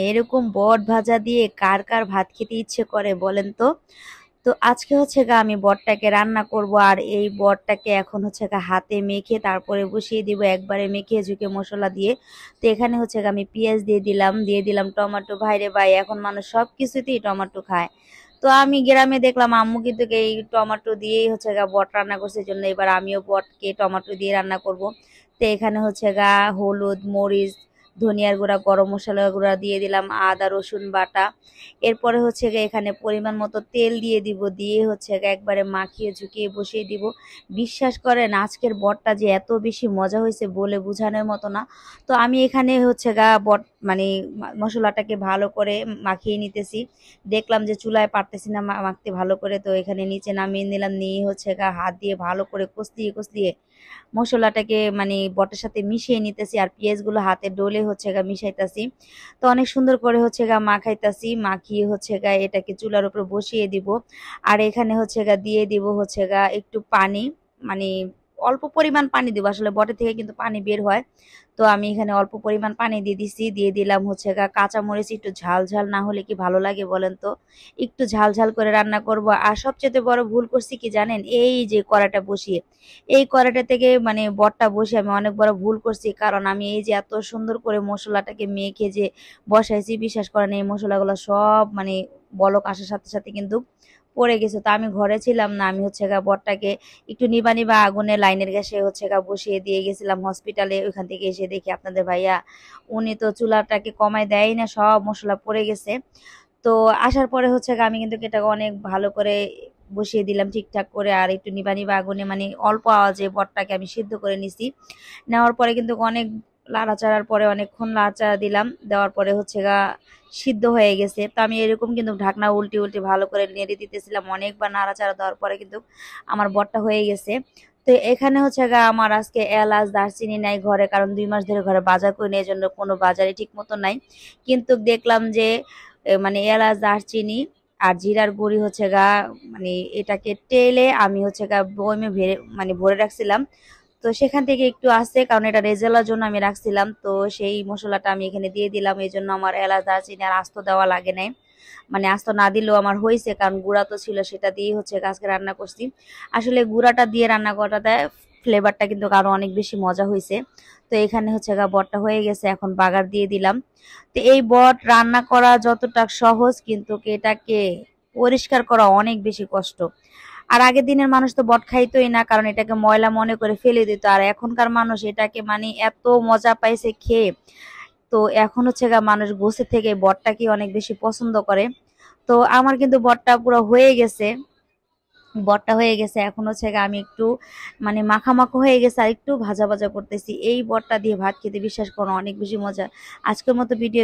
এরকম বট ভাজা দিয়ে কার কার ভাত খেতে ইচ্ছে করে বলেন তো। তো আজকে হচ্ছে গা আমি বটটাকে রান্না করব, আর এই বটটাকে এখন হচ্ছে গা হাতে মেখে তারপরে বসিয়ে দিব একবারে মেখে ঝুঁকে মশলা দিয়ে। তো এখানে হচ্ছে গা আমি পেঁয়াজ দিয়ে দিলাম টমেটো। ভাইরে ভাই, এখন মানুষ সব কিছুতেই টমেটো খায়। তো আমি গ্রামে দেখলাম আম্মু কিন্তু এই টমেটো দিয়েই হচ্ছে গা বট রান্না করছে, জন্য এবার আমিও বটকে টমেটো দিয়ে রান্না করব। তো এখানে হচ্ছে গা হলুদ, মরিচ, ধনিয়ার গুঁড়া, গরম মশলার গুঁড়া দিয়ে দিলাম, আদা রসুন বাটা। এরপরে হচ্ছে গিয়ে এখানে পরিমাণ মতো তেল দিয়ে দিব, দিয়ে হচ্ছে গিয়ে একবারে মাখিয়ে ঝুঁকিয়ে বসিয়ে দিব। বিশ্বাস করেন আজকের বটটা যে এত বেশি মজা হয়েছে বলে বোঝানোর মতো না। তো আমি এখানে হচ্ছে গা বট মানে মশলাটাকে ভালো করে মাখিয়ে নিতেছি। দেখলাম যে চুলায় পারতেছি না মাখতে ভালো করে, তো এখানে নিচে নামিয়ে নিলাম, নিয়ে হচ্ছে গা হাত দিয়ে ভালো করে কষলিয়ে কষলিয়ে মশলাটাকে মানে বটের সাথে মিশিয়ে নিতেছি, আর পেঁয়াজগুলো হাতে ডলে হচ্ছে গা মিশাইতাছি। তো অনেক সুন্দর করে হচ্ছে গা মাখাইতাছি, মাখিয়ে হচ্ছে গা এটাকে চুলার উপর বসিয়ে দিব। আর এখানে হচ্ছে গা দিয়ে দিব হচ্ছে গা একটু পানি, মানে অল্প পরিমাণ পানি দিব, আসলে বটে থেকে কিন্তু পানি বের হয়। তো আমি এখানে অল্প পরিমাণ পানি দিয়ে দিছি, দিয়ে দিলাম হচ্ছে গা কাঁচামরিচ। একটু ঝাল ঝাল না হলে কি ভালো লাগে বলেন তো। একটু ঝাল ঝাল করে রান্না করব। আর সবচেয়ে বড় ভুল করছি কি জানেন, এই যে কড়াটা বসিয়ে, এই কড়াইটা থেকে মানে বটটা বসে আমি অনেক বড় ভুল করছি, কারণ আমি এই যে এত সুন্দর করে মশলাটাকে মেখে যে বসাইছি, বিশ্বাস করেন এই মশলাগুলো সব মানে বলক আসার সাথে সাথে কিন্তু পড়ে গেছে। তো আমি ঘরে ছিলাম না, আমি হচ্ছে গা বটটাকে একটু নিবা নিবা আগুনে লাইনের গ্যাসে হচ্ছে গা বসিয়ে দিয়ে গেছিলাম হসপিটালে। ওইখান থেকে এসে দেখি আপনাদের ভাইয়া উনি তো চুলাটাকে কমায় দেয় না, সব মশলা পড়ে গেছে। তো আসার পরে হচ্ছে গিয়ে আমি কিন্তু এটাকে অনেক ভালো করে বসিয়ে দিলাম ঠিকঠাক করে, আর একটু নিবা নিবা আগুনে মানে অল্প আওয়াজে বটটাকে আমি সিদ্ধ করে নিছি। নেওয়ার পরে কিন্তু অনেক লাড়াচাড়ার পরে অনেকক্ষণ লাড়াচাড়া দিলাম, দেওয়ার পরে হচ্ছে গা সিদ্ধ হয়ে গেছে। তো আমি এরকম কিন্তু ঢাকনা উল্টে উল্টে ভালো করে নেড়ে দিতেছিলাম, অনেকবার নাড়াচাড়া দেওয়ার পরে কিন্তু আমার বটটা হয়ে গেছে। তো এখানে হচ্ছে গা আমার আজকে এলাচ দারচিনি নাই ঘরে, কারণ 2 মাস ধরে ঘরে বাজার করে নিয়ে জন্য কোনো বাজারে ঠিক মতো নাই। কিন্তু দেখলাম যে মানে এলাচ দারচিনি আর জিরার গুঁড়ি হচ্ছে গা মানে এটাকে টেলে আমি হচ্ছে গা বয়মে মানে ভরে রাখছিলাম। তো সেখান থেকে একটু আছে, কারণ এটা রেজালার জন্য আমি রাখছিলাম। তো সেই মশলাটা আমি এখানে দিয়ে দিলাম, এই জন্য আমার এলাচ দারচিনি আর আস্ত দেওয়া লাগে নাই। মানে আস্ত না দিলেও আমার হয়েছে, কারণ গুঁড়া তো ছিল, সেটা দিয়ে হচ্ছে আজকে রান্না করছি। আসলে গুঁড়াটা দিয়ে রান্না করাটা ফ্লেভারটা কিন্তু আরো অনেক বেশি মজা হয়েছে। তো এখানে হচ্ছে গা বটটা হয়ে গেছে, এখন বাগার দিয়ে দিলাম। তো এই বট রান্না করা যতটা সহজ, কিন্তু এটাকে পরিষ্কার করা অনেক বেশি কষ্ট। আর আগের দিনের মানুষ তো বট খাইতোই না, কারণ এটাকে ময়লা মনে করে ফেলে দিত। আর এখনকার মানুষ এটাকে মানে এত মজা পাইছে খেয়ে, তো এখন হচ্ছে গা মানুষ গোছের থেকে বটটাকে অনেক বেশি পছন্দ করে। তো আমার কিন্তু বটটা পুরো হয়ে গেছে, বটটা হয়ে গেছে। এখন হচ্ছে গা আমি একটু মানে মাখা মাখা হয়ে গেছে, আর একটু ভাজা ভাজা করতেছি। এই বটটা দিয়ে ভাত খেতে বিশ্বাস করো অনেক বেশি মজা। আজকের মতো ভিডিও